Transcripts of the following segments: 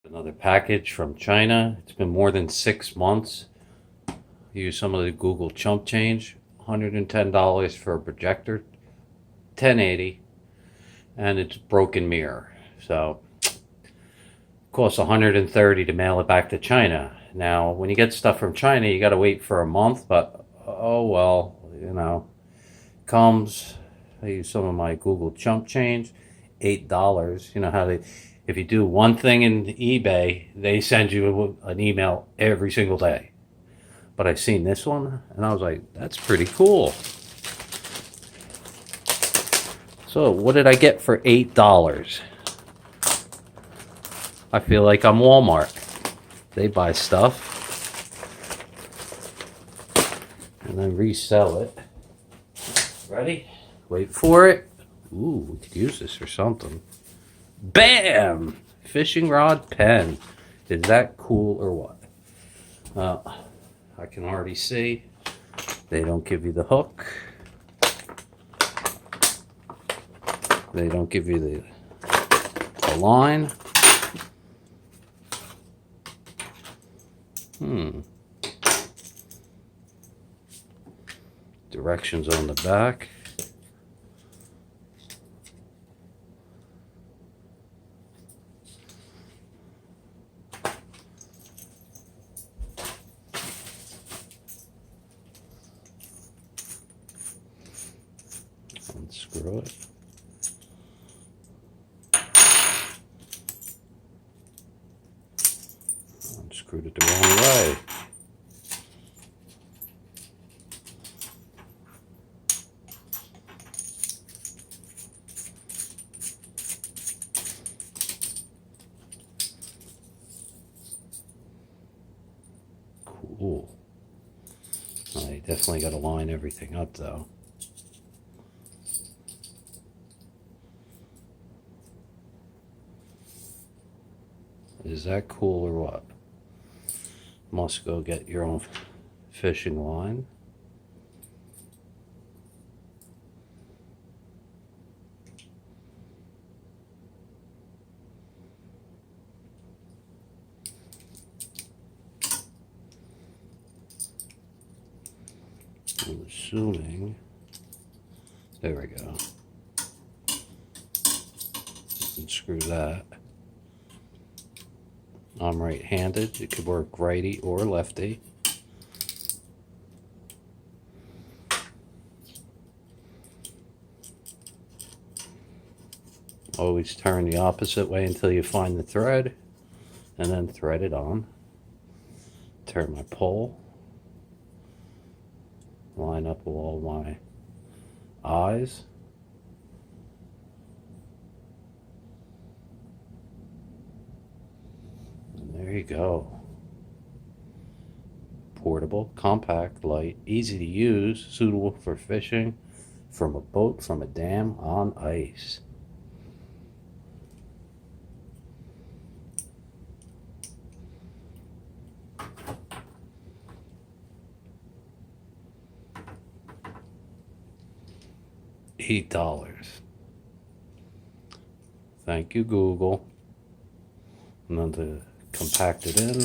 Another package from China. It's been more than 6 months. Use some of the Google Chump Change. $110 for a projector, 1080, and it's broken mirror. So it costs $130 to mail it back to China. Now, when you get stuff from China, you got to wait for a month, but oh well, comes. I use some of my Google Chump Change, $8. You know how they, if you do one thing in eBay, they send you an email every single day. But I seen this one and I was like, that's pretty cool. So what did I get for $8? I feel like I'm Walmart. They buy stuff and then resell it. Ready? Wait for it. Ooh, we could use this for something. Bam! Fishing rod pen. Is that cool or what? I can already see they don't give you the hook. They don't give you the line. Directions on the back. Unscrew it. Unscrewed it the wrong way. Cool. I definitely got to line everything up though. Is that cool or what? Must go get your own fishing line. I'm assuming, there we go. Unscrew that. I'm right-handed. It could work righty or lefty. Always turn the opposite way until you find the thread, and then thread it on. Turn my pole. Line up all my eyes. There you go. Portable, compact, light, easy to use, suitable for fishing from a boat, from a dam, on ice. $8. Thank you, Google. And then to compact it in.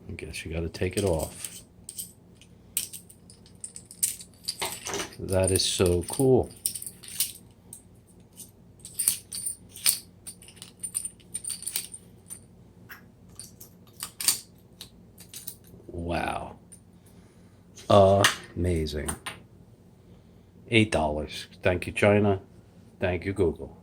I guess you got to take it off. That is so cool. Wow. Amazing. $8. Thank you, China. Thank you, Google.